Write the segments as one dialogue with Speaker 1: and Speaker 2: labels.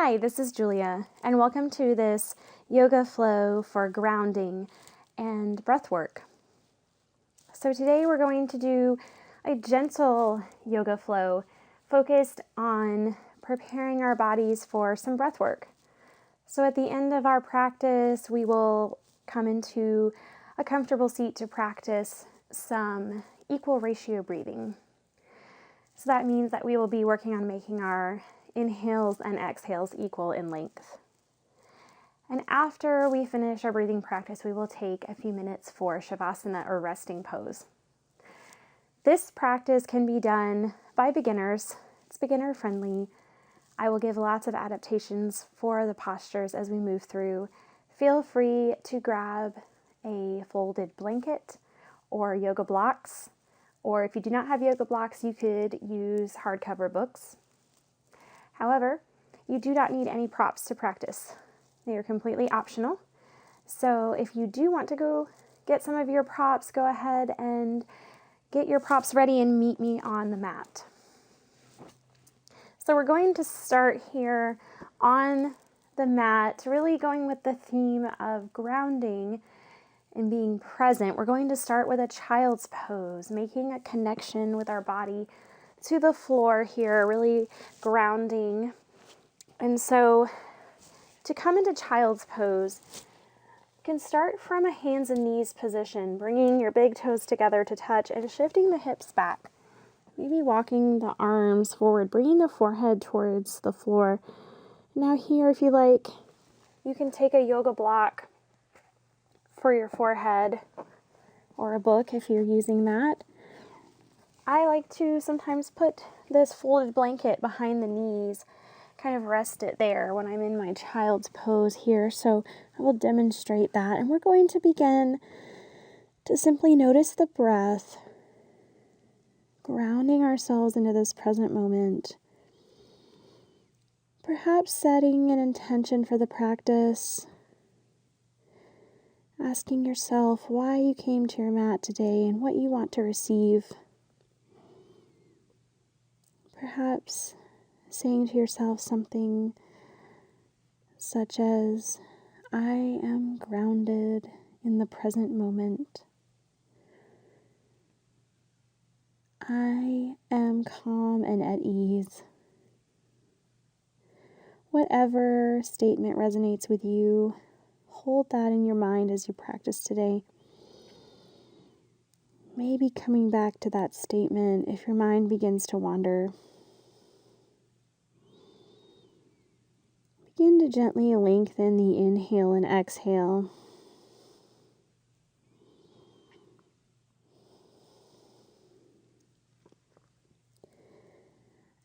Speaker 1: Hi, this is Julia, and welcome to this yoga flow for grounding and breath work. So today we're going to do a gentle yoga flow focused on preparing our bodies for some breath work. So at the end of our practice, we will come into a comfortable seat to practice some equal ratio breathing. So that means that we will be working on making our inhales and exhales equal in length. And after we finish our breathing practice, we will take a few minutes for Shavasana or resting pose. This practice can be done by beginners. It's beginner friendly. I will give lots of adaptations for the postures as we move through. Feel free to grab a folded blanket or yoga blocks, or if you do not have yoga blocks, you could use hardcover books. However, you do not need any props to practice. They are completely optional. So if you do want to go get some of your props, go ahead and get your props ready and meet me on the mat. So we're going to start here on the mat, really going with the theme of grounding and being present. We're going to start with a child's pose, making a connection with our body to the floor here, really grounding. And so to come into child's pose, you can start from a hands and knees position, bringing your big toes together to touch and shifting the hips back. Maybe walking the arms forward, bringing the forehead towards the floor. Now here, if you like, you can take a yoga block for your forehead or a book if you're using that. I like to sometimes put this folded blanket behind the knees, kind of rest it there when I'm in my child's pose here. So I will demonstrate that. And we're going to begin to simply notice the breath, grounding ourselves into this present moment. Perhaps setting an intention for the practice, asking yourself why you came to your mat today and what you want to receive. Perhaps saying to yourself something such as, I am grounded in the present moment. I am calm and at ease. Whatever statement resonates with you, hold that in your mind as you practice today. Maybe coming back to that statement if your mind begins to wander. Begin to gently lengthen the inhale and exhale.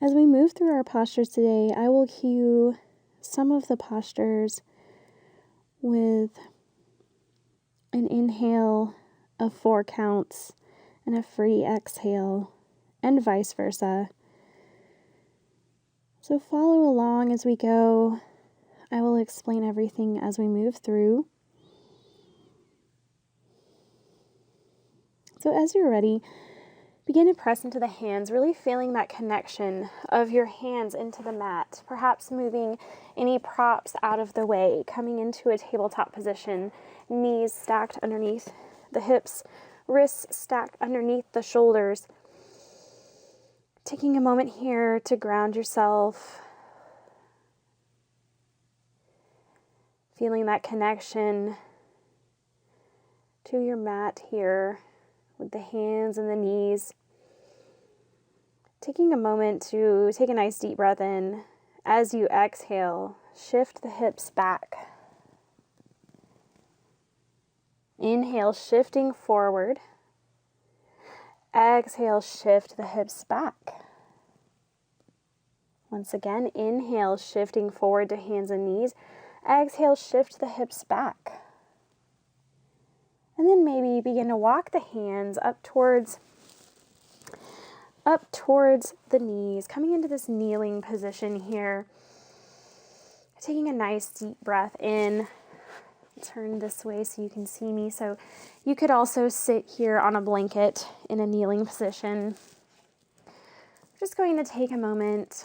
Speaker 1: As we move through our postures today, I will cue some of the postures with an inhale of 4 counts and a free exhale, and vice versa. So follow along as we go. I will explain everything as we move through. So as you're ready, begin to press into the hands, really feeling that connection of your hands into the mat, perhaps moving any props out of the way, coming into a tabletop position, knees stacked underneath the hips, wrists stacked underneath the shoulders. Taking a moment here to ground yourself, feeling that connection to your mat here with the hands and the knees. Taking a moment to take a nice deep breath in. As you exhale, shift the hips back. Inhale, shifting forward. Exhale, shift the hips back. Once again, inhale, shifting forward to hands and knees. Exhale, shift the hips back. And then maybe begin to walk the hands up towards the knees, coming into this kneeling position here. Taking a nice deep breath in. Turn this way so you can see me. So you could also sit here on a blanket in a kneeling position. We're just going to take a moment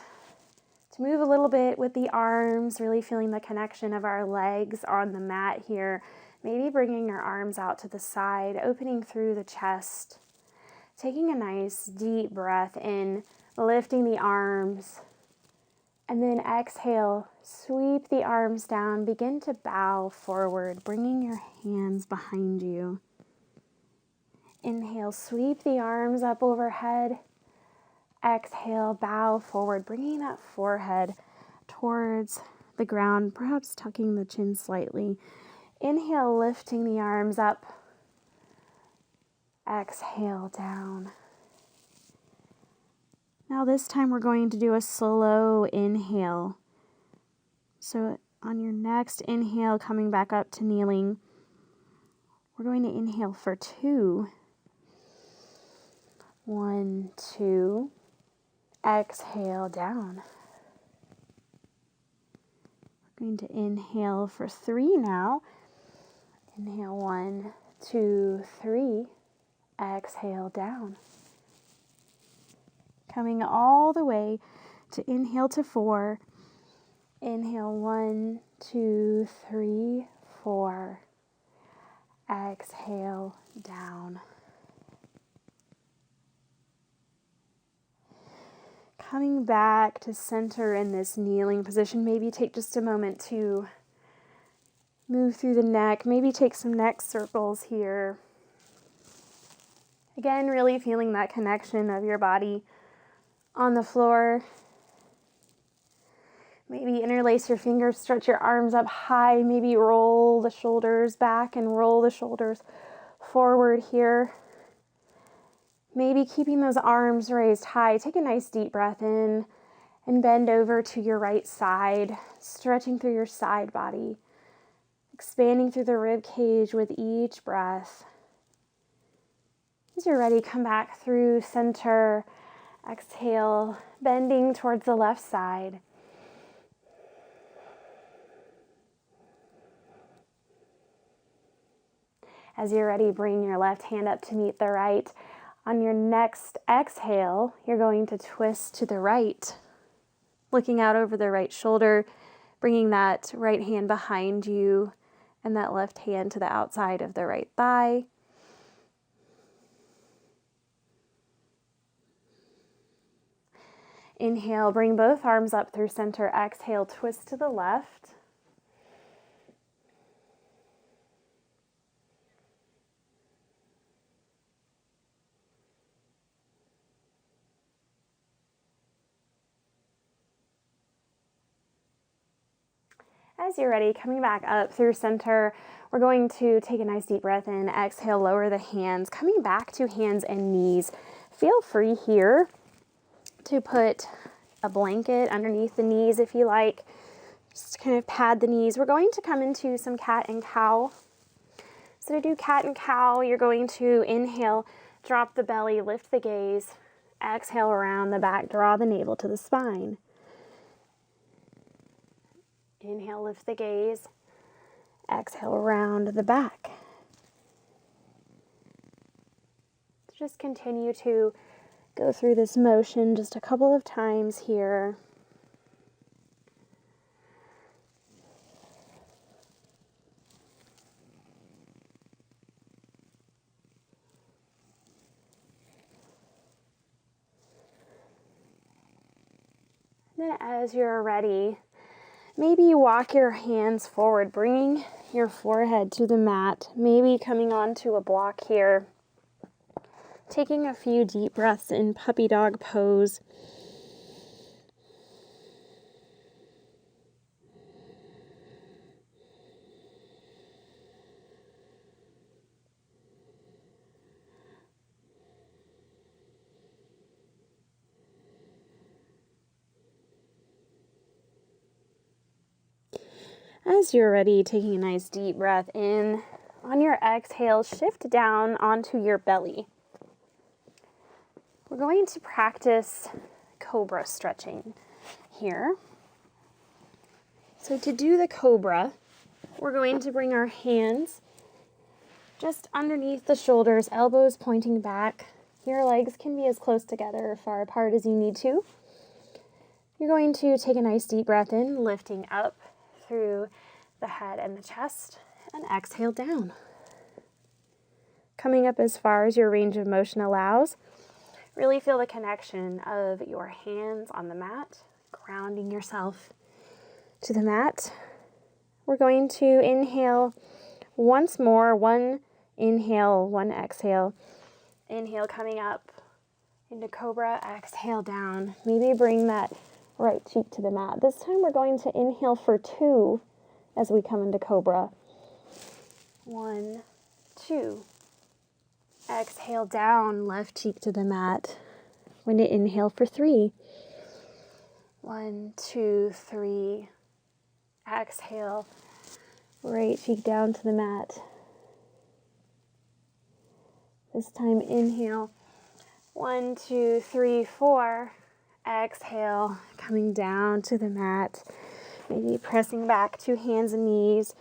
Speaker 1: to move a little bit with the arms, really feeling the connection of our legs on the mat here. Maybe bringing our arms out to the side, opening through the chest. Taking a nice deep breath in, lifting the arms. And then exhale, sweep the arms down, begin to bow forward, bringing your hands behind you. Inhale, sweep the arms up overhead. Exhale, bow forward, bringing that forehead towards the ground, perhaps tucking the chin slightly. Inhale, lifting the arms up. Exhale, down. Now this time we're going to do a slow inhale. So on your next inhale, coming back up to kneeling, we're going to inhale for 2. 1, 2. Exhale, down. We're going to inhale for 3 now. Inhale, 1, 2, 3. Exhale, down. Coming all the way to inhale to 4. Inhale, 1, 2, 3, 4. Exhale, down. Coming back to center in this kneeling position. Maybe take just a moment to move through the neck. Maybe take some neck circles here. Again, really feeling that connection of your body on the floor. Maybe interlace your fingers, stretch your arms up high, maybe roll the shoulders back and roll the shoulders forward here. Maybe keeping those arms raised high. Take a nice deep breath in and bend over to your right side, stretching through your side body, expanding through the rib cage with each breath. As you're ready, come back through center. Exhale, bending towards the left side. As you're ready, bring your left hand up to meet the right. On your next exhale, you're going to twist to the right, looking out over the right shoulder, bringing that right hand behind you and that left hand to the outside of the right thigh. Inhale, bring both arms up through center. Exhale, twist to the left. As you're ready, coming back up through center, we're going to take a nice deep breath in. Exhale, lower the hands, coming back to hands and knees. Feel free here to put a blanket underneath the knees if you like, just to kind of pad the knees. We're going to come into some cat and cow. So to do cat and cow, you're going to inhale, drop the belly, lift the gaze. Exhale, around the back, draw the navel to the spine. Inhale, lift the gaze. Exhale, around the back. Just continue to go through this motion just a couple of times here. Then as you're ready, maybe you walk your hands forward, bringing your forehead to the mat, maybe coming onto a block here. Taking a few deep breaths in puppy dog pose. As you're ready, taking a nice deep breath in. On your exhale, shift down onto your belly. We're going to practice cobra stretching here. So to do the cobra, we're going to bring our hands just underneath the shoulders, elbows pointing back. Your legs can be as close together or far apart as you need to. You're going to take a nice deep breath in, lifting up through the head and the chest, and exhale down. Coming up as far as your range of motion allows. Really feel the connection of your hands on the mat, grounding yourself to the mat. We're going to inhale once more, one inhale, one exhale. Inhale coming up into cobra, exhale down. Maybe bring that right cheek to the mat. This time we're going to inhale for 2 as we come into cobra. 1, 2. Exhale down, left cheek to the mat. We're going to inhale for 3. 1, 2, 3. Exhale, right cheek down to the mat. This time inhale, 1, 2, 3, 4. Exhale, coming down to the mat. Maybe pressing back to hands and knees.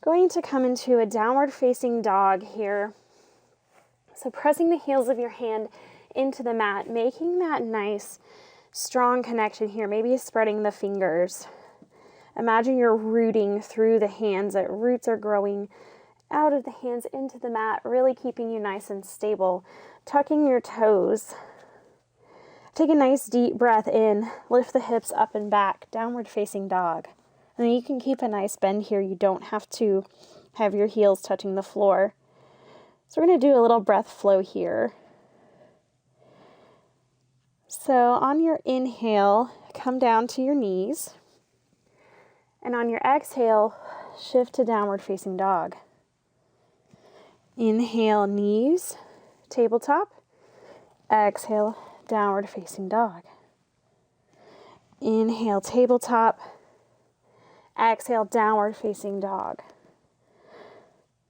Speaker 1: Going to come into a downward facing dog here. So pressing the heels of your hand into the mat, making that nice, strong connection here. Maybe spreading the fingers. Imagine you're rooting through the hands, that roots are growing out of the hands into the mat, really keeping you nice and stable. Tucking your toes. Take a nice deep breath in, lift the hips up and back, downward facing dog. And then you can keep a nice bend here. You don't have to have your heels touching the floor. So we're going to do a little breath flow here. So on your inhale, come down to your knees. And on your exhale, shift to downward facing dog. Inhale, knees, tabletop. Exhale, downward facing dog. Inhale, tabletop. Exhale, downward facing dog.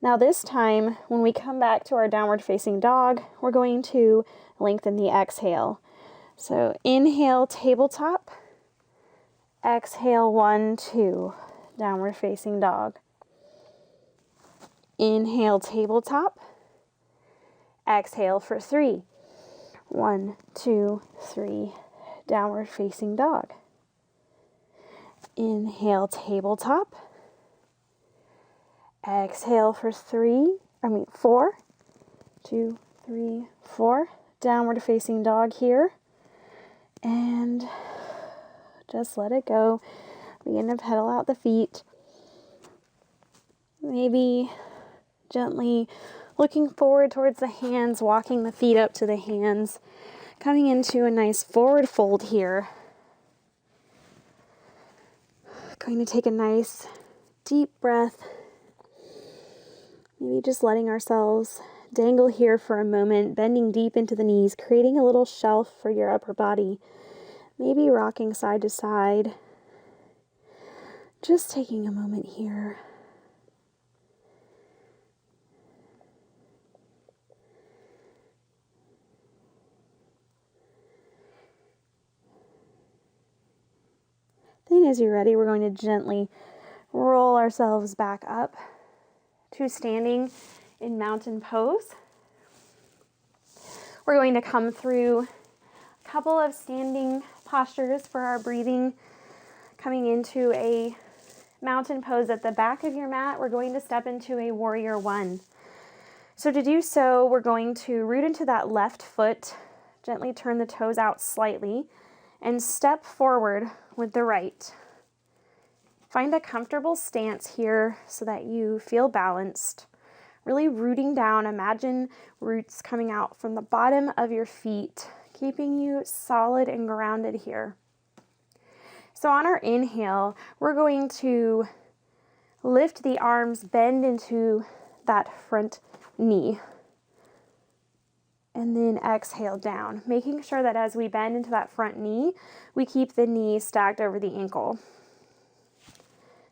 Speaker 1: Now this time, when we come back to our downward facing dog, we're going to lengthen the exhale. So inhale, tabletop. Exhale, 1, 2, downward facing dog. Inhale, tabletop. Exhale for 3. 1, 2, 3, downward facing dog. Inhale, tabletop. Exhale for 4. 2, 3, 4. Downward facing dog here. And just let it go. Begin to pedal out the feet. Maybe gently looking forward towards the hands, walking the feet up to the hands. Coming into a nice forward fold here. Going to take a nice deep breath. Maybe just letting ourselves dangle here for a moment, bending deep into the knees, creating a little shelf for your upper body. Maybe rocking side to side. Just taking a moment here. Then as you're ready, we're going to gently roll ourselves back up to standing in mountain pose. We're going to come through a couple of standing postures for our breathing. Coming into a mountain pose at the back of your mat, we're going to step into a warrior 1. So to do so, we're going to root into that left foot, gently turn the toes out slightly, and step forward with the right. Find a comfortable stance here so that you feel balanced. Really rooting down. Imagine roots coming out from the bottom of your feet, keeping you solid and grounded here. So on our inhale, we're going to lift the arms, bend into that front knee. And then exhale down, making sure that as we bend into that front knee, we keep the knee stacked over the ankle.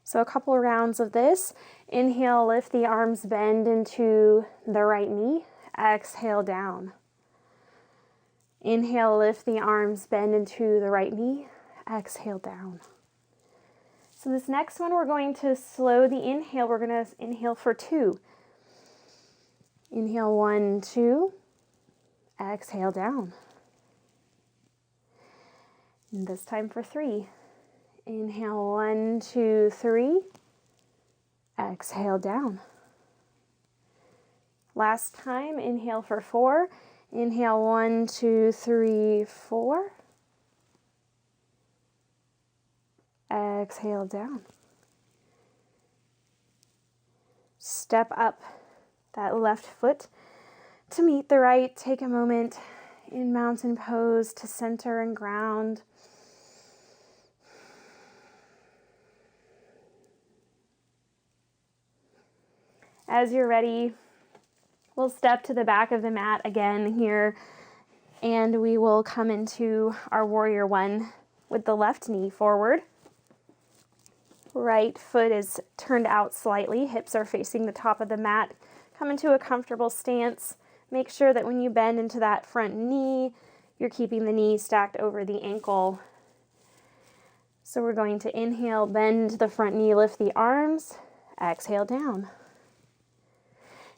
Speaker 1: So a couple of rounds of this. Inhale, lift the arms, bend into the right knee. Exhale down. Inhale, lift the arms, bend into the right knee. Exhale down. So this next one, we're going to slow the inhale. We're going to inhale for 2. Inhale, 1, 2. Exhale down. And this time for 3. Inhale, 1, 2, 3. Exhale down. Last time, inhale for 4. Inhale, 1, 2, 3, 4. Exhale down. Step up that left foot to meet the right. Take a moment in mountain pose to center and ground. As you're ready, we'll step to the back of the mat again here, and we will come into our warrior one with the left knee forward. Right foot is turned out slightly, hips are facing the top of the mat. Come into a comfortable stance. Make sure that when you bend into that front knee, you're keeping the knee stacked over the ankle. So we're going to inhale, bend the front knee, lift the arms, exhale down.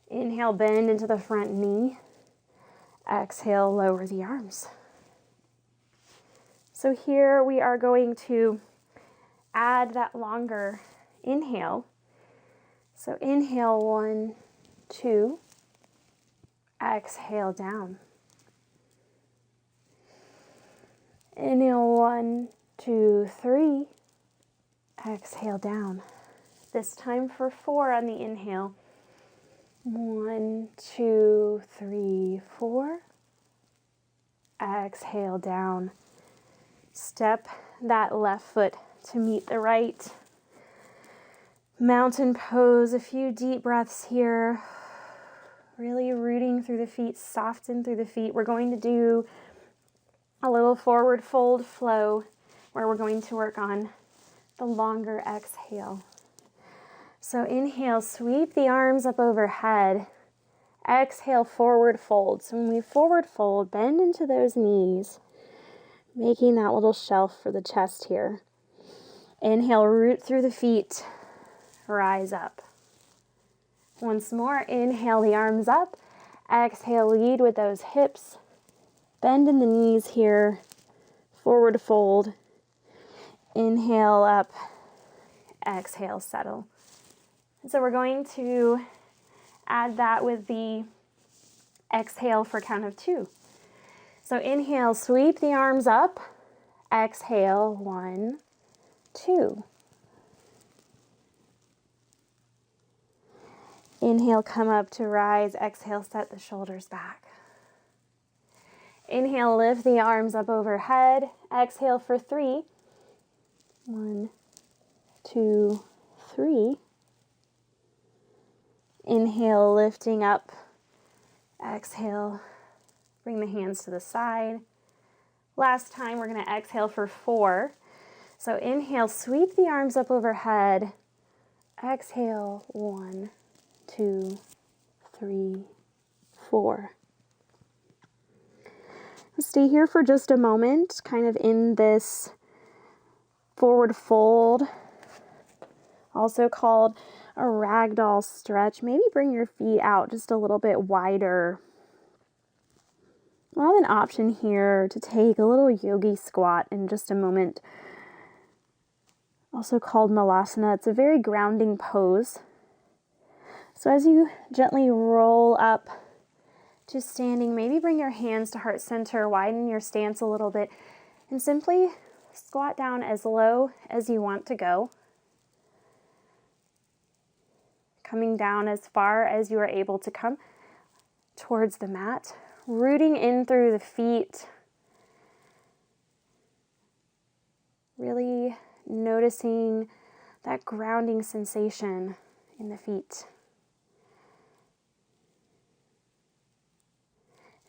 Speaker 1: Inhale, bend into the front knee, exhale, lower the arms. So here we are going to add that longer inhale. So inhale, 1, 2, exhale down. Inhale, 1, 2, 3, exhale down. This time for 4 on the inhale. 1, 2, 3, 4. Exhale down. Step that left foot to meet the right. Mountain pose, a few deep breaths here. Really rooting through the feet, soften through the feet. We're going to do a little forward fold flow where we're going to work on the longer exhale. So inhale, sweep the arms up overhead. Exhale, forward fold. So when we forward fold, bend into those knees, making that little shelf for the chest here. Inhale, root through the feet, rise up. Once more, inhale the arms up. Exhale, lead with those hips. Bend in the knees here, forward fold. Inhale up, exhale, settle. So we're going to add that with the exhale for count of 2. So inhale, sweep the arms up. Exhale, 1, 2. Inhale, come up to rise. Exhale, set the shoulders back. Inhale, lift the arms up overhead. Exhale for 3. 1, 2, 3. Inhale, lifting up. Exhale, bring the hands to the side. Last time, we're going to exhale for 4. So inhale, sweep the arms up overhead. Exhale, 1, 2, 3, 4. Stay here for just a moment, kind of in this forward fold, also called a ragdoll stretch. Maybe bring your feet out just a little bit wider. We'll have an option here to take a little yogi squat in just a moment, also called malasana. It's a very grounding pose. So as you gently roll up to standing, maybe bring your hands to heart center, widen your stance a little bit, and simply squat down as low as you want to go. Coming down as far as you are able to come towards the mat, rooting in through the feet, really noticing that grounding sensation in the feet.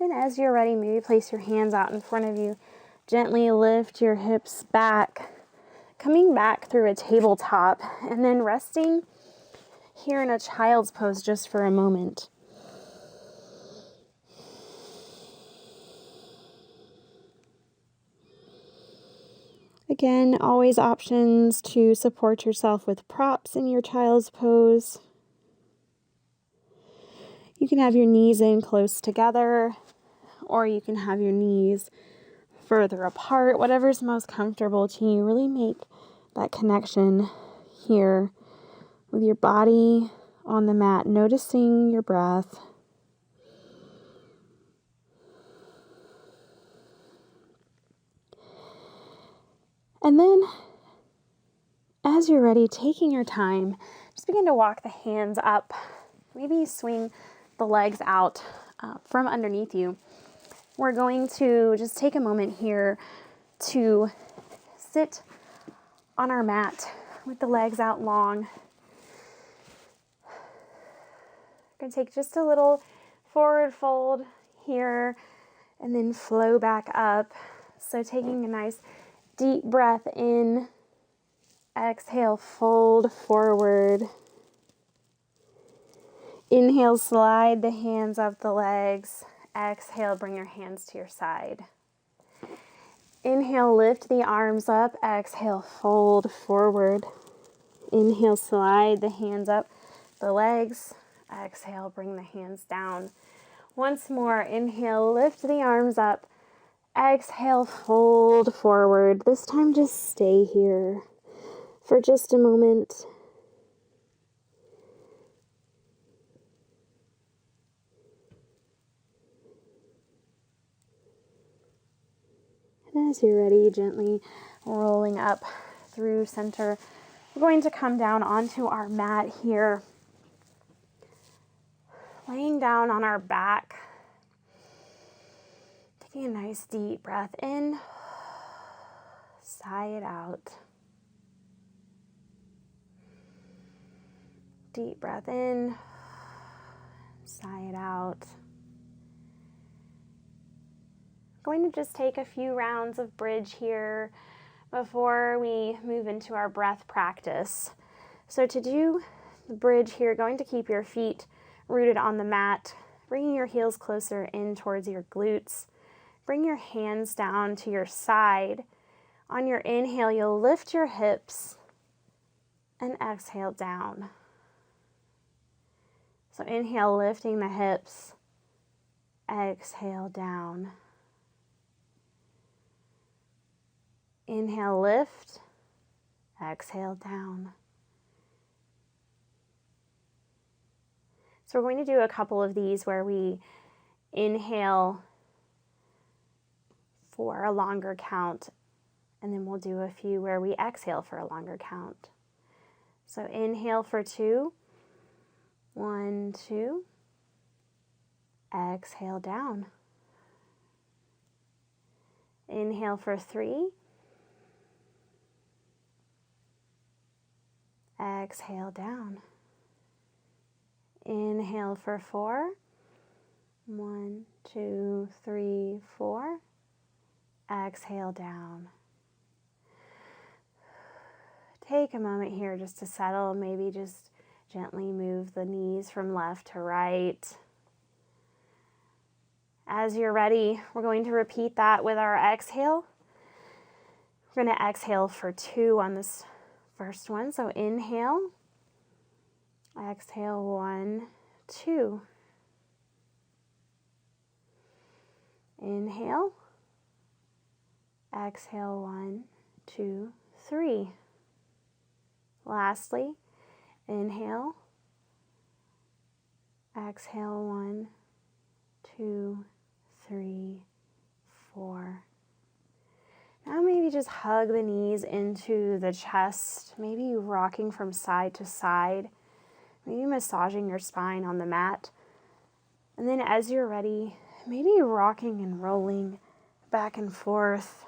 Speaker 1: And as you're ready, maybe place your hands out in front of you. Gently lift your hips back, coming back through a tabletop, and then resting here in a child's pose just for a moment. Again, always options to support yourself with props in your child's pose. You can have your knees in close together, or you can have your knees further apart, whatever's most comfortable to you. Really make that connection here with your body on the mat, noticing your breath. And then, as you're ready, taking your time, just begin to walk the hands up. Maybe swing the legs out from underneath you. We're going to just take a moment here to sit on our mat with the legs out long. We're going to take just a little forward fold here and then flow back up. So taking a nice deep breath in, exhale, fold forward. Inhale, slide the hands up the legs. Exhale, bring your hands to your side. Inhale, lift the arms up. Exhale, fold forward. Inhale, slide the hands up the legs. Exhale, bring the hands down. Once more, inhale, lift the arms up. Exhale, fold forward. This time, just stay here for just a moment. And as you're ready, gently rolling up through center, we're going to come down onto our mat here, laying down on our back, taking a nice deep breath in, sigh it out. Deep breath in, sigh it out. Going to just take a few rounds of bridge here before we move into our breath practice. So to do the bridge here, going to keep your feet rooted on the mat, bringing your heels closer in towards your glutes. Bring your hands down to your side. On your inhale, you'll lift your hips and exhale down. So inhale, lifting the hips, exhale down. Inhale, lift, exhale down. So we're going to do a couple of these where we inhale for a longer count, and then we'll do a few where we exhale for a longer count. So inhale for 2, 1, 2, exhale down. Inhale for 3, exhale down. Inhale for 4, 1, 2, 3, 4, exhale down. Take a moment here just to settle, maybe just gently move the knees from left to right. As you're ready, we're going to repeat that with our exhale. We're going to exhale for 2 on this first one. So inhale, exhale 1, 2. Inhale, exhale 1, 2, 3. Lastly, inhale, exhale 1, 2, 3, 4. Now maybe just hug the knees into the chest, maybe rocking from side to side, maybe massaging your spine on the mat. And then as you're ready, maybe rocking and rolling back and forth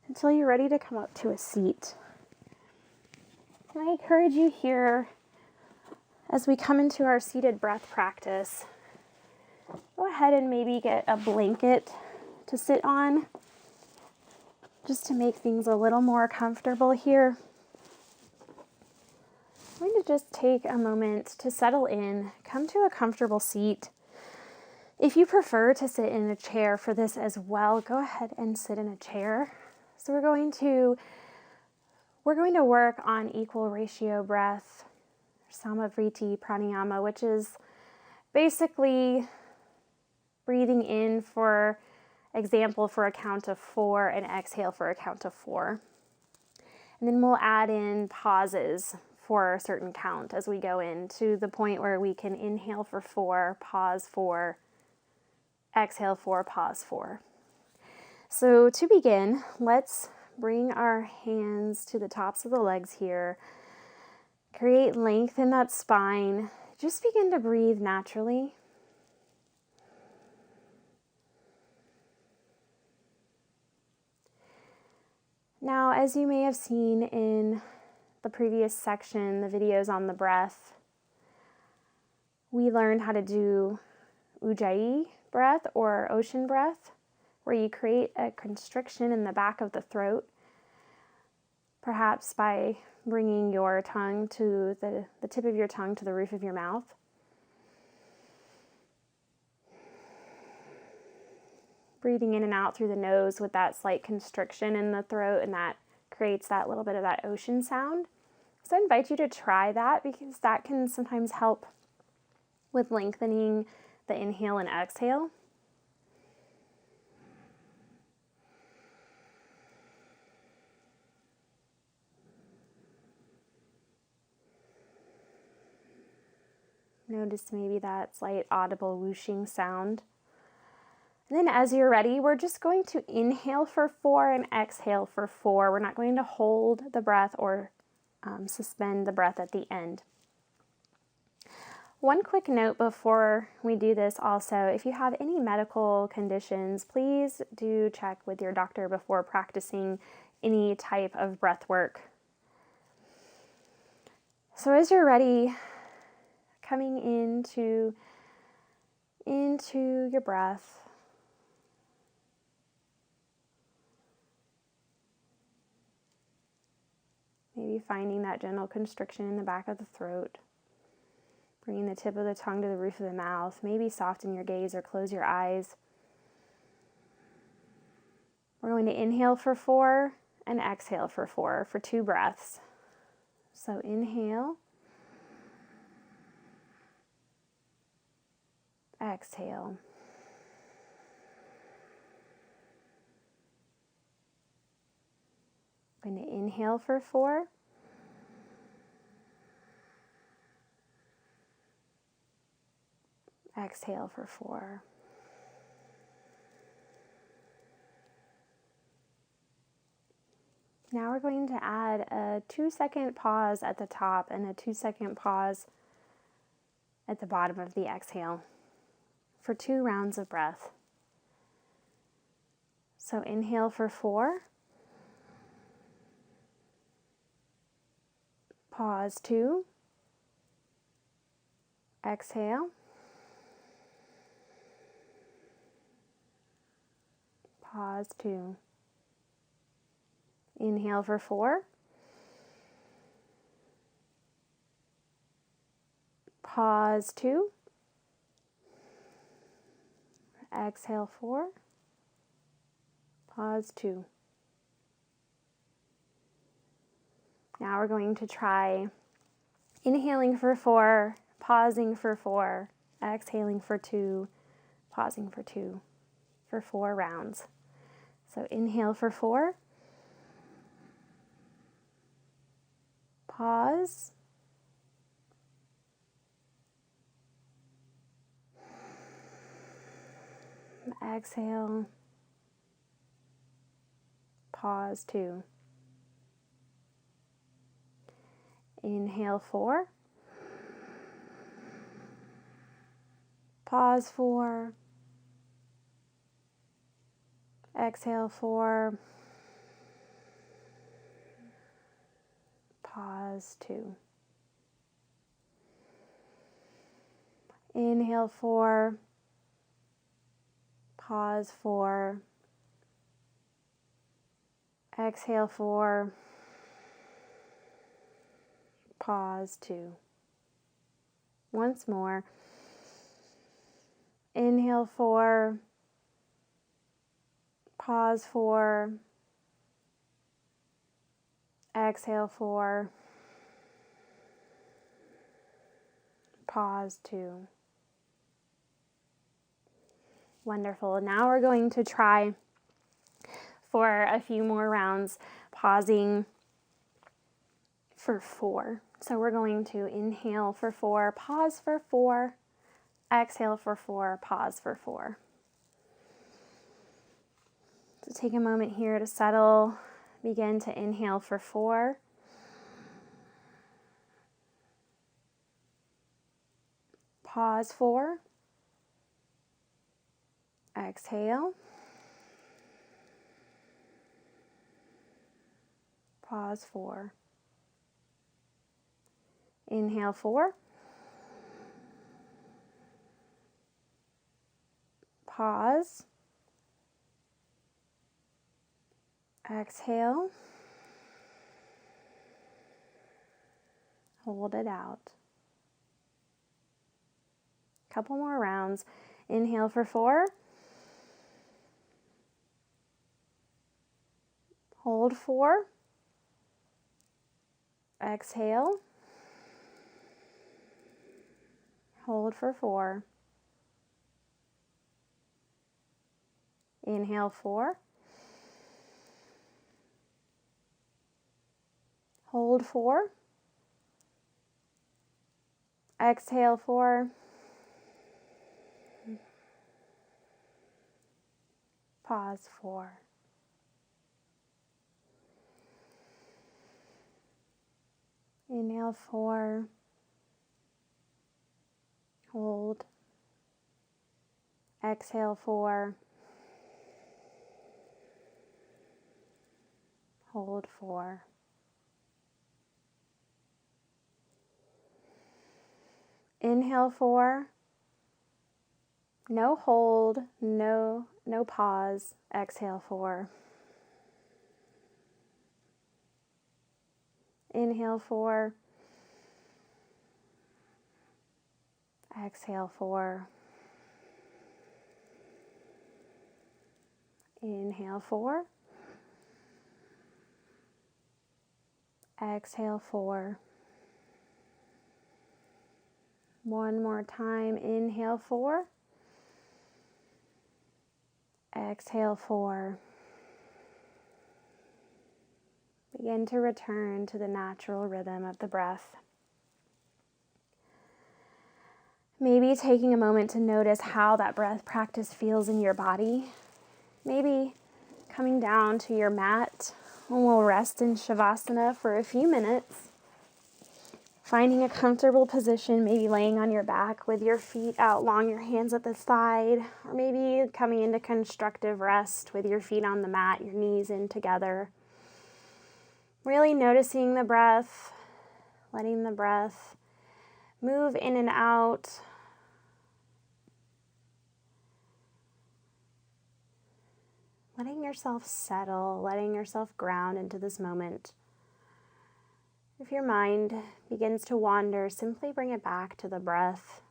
Speaker 1: until you're ready to come up to a seat. And I encourage you here, as we come into our seated breath practice, go ahead and maybe get a blanket to sit on, just to make things a little more comfortable here. I'm going to just take a moment to settle in, come to a comfortable seat. If you prefer to sit in a chair for this as well, go ahead and sit in a chair. So we're going to work on equal ratio breath, Samavriti pranayama, which is basically breathing in for example for a count of 4 and exhale for a count of 4. And then we'll add in pauses for a certain count as we go in to the point where we can inhale for 4, pause 4, exhale 4, pause 4. So to begin, let's bring our hands to the tops of the legs here. Create length in that spine. Just begin to breathe naturally. Now, as you may have seen in the previous section, the videos on the breath, we learned how to do Ujjayi breath or ocean breath, where you create a constriction in the back of the throat, perhaps by bringing your tongue to the tip of your tongue to the roof of your mouth. Breathing in and out through the nose with that slight constriction in the throat, and that creates that little bit of that ocean sound. So I invite you to try that because that can sometimes help with lengthening the inhale and exhale. Notice maybe that slight audible whooshing sound. And then as you're ready, we're just going to inhale for 4 and exhale for 4. We're not going to hold the breath or suspend the breath at the end. One quick note before we do this also, if you have any medical conditions, please do check with your doctor before practicing any type of breath work. So as you're ready, coming into your breath, maybe finding that gentle constriction in the back of the throat. Bringing the tip of the tongue to the roof of the mouth. Maybe soften your gaze or close your eyes. We're going to inhale for 4 and exhale for 4 for 2 breaths. So inhale. Exhale. I'm going to inhale for 4. Exhale for 4. Now we're going to add a 2-second pause at the top and a 2-second pause at the bottom of the exhale for 2 rounds of breath. So inhale for 4. Pause 2. Exhale. Pause 2. Inhale for 4. Pause 2. Exhale 4. Pause 2. Now we're going to try inhaling for 4, pausing for 4, exhaling for 2, pausing for 2, for 4 rounds. So inhale for 4. Pause. Exhale. Pause 2. Inhale 4. Pause 4. Exhale 4. Pause 2. Inhale 4. Pause 4. Exhale 4. Pause 2. Once more. Inhale 4. Pause 4. Exhale 4. Pause 2. Wonderful. Now we're going to try for a few more rounds, pausing for 4. So we're going to inhale for 4, pause for 4, exhale for 4, pause for 4. So take a moment here to settle. Begin to inhale for 4. Pause 4. Exhale. Pause 4. Inhale 4. Pause. Exhale. Hold it out. Couple more rounds. Inhale for 4. Hold 4. Exhale. Hold for 4. Inhale 4. Hold 4. Exhale 4. Pause 4. Inhale 4. Hold. Exhale 4. Hold 4. Inhale 4. No hold, no pause. Exhale 4. Inhale 4. Exhale 4. Inhale 4. Exhale 4. One more time. Inhale 4. Exhale 4. Begin to return to the natural rhythm of the breath. Maybe taking a moment to notice how that breath practice feels in your body. Maybe coming down to your mat, and we'll rest in Shavasana for a few minutes. Finding a comfortable position, maybe laying on your back with your feet out long, your hands at the side, or maybe coming into constructive rest with your feet on the mat, your knees in together. Really noticing the breath, letting the breath move in and out. Letting yourself settle, letting yourself ground into this moment. If your mind begins to wander, simply bring it back to the breath.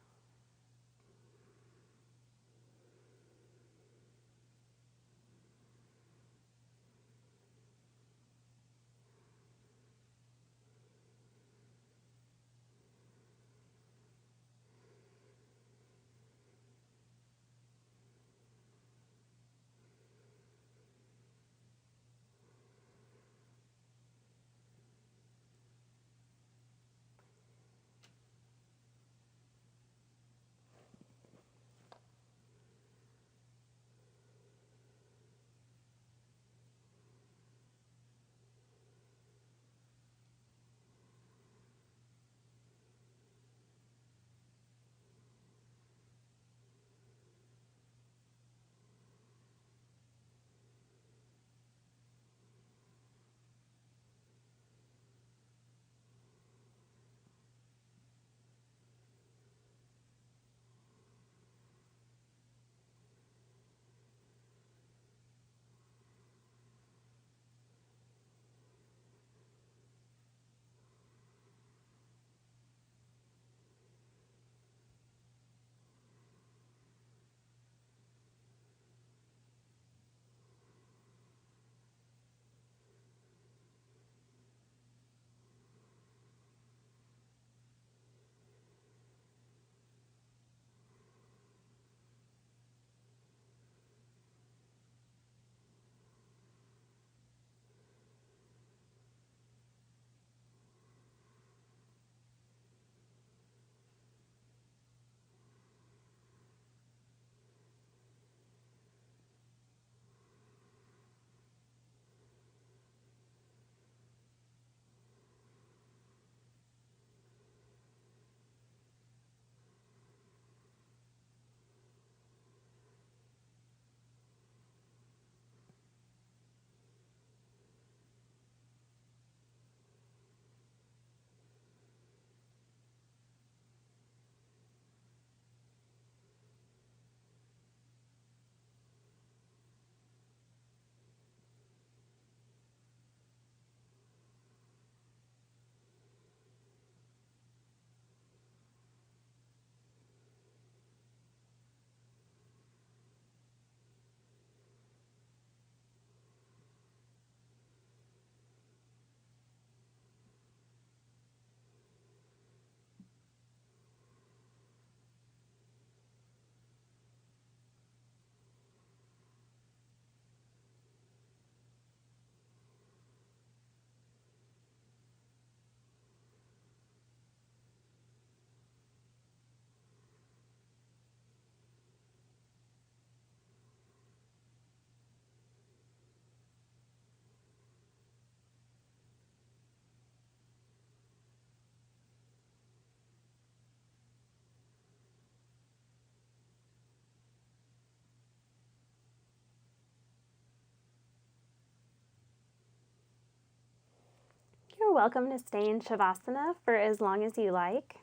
Speaker 1: You're welcome to stay in Shavasana for as long as you like.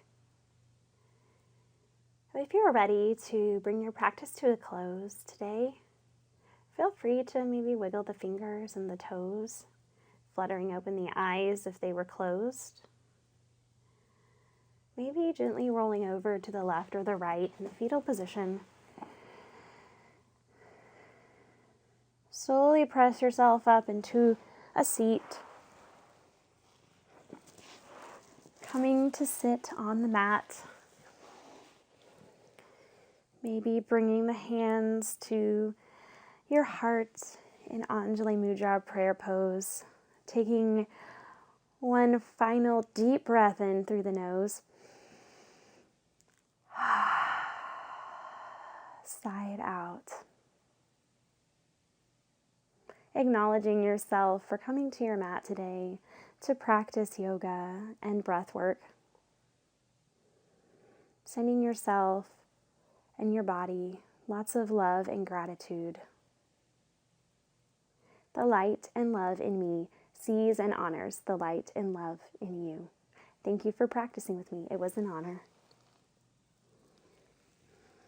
Speaker 1: If you're ready to bring your practice to a close today, feel free to maybe wiggle the fingers and the toes, fluttering open the eyes if they were closed. Maybe gently rolling over to the left or the right in the fetal position. Slowly press yourself up into a seat. Coming to sit on the mat. Maybe bringing the hands to your heart in Anjali Mudra prayer pose. Taking one final deep breath in through the nose. Sigh it out. Acknowledging yourself for coming to your mat today to practice yoga and breath work. Sending yourself and your body lots of love and gratitude. The light and love in me sees and honors the light and love in you. Thank you for practicing with me. It was an honor.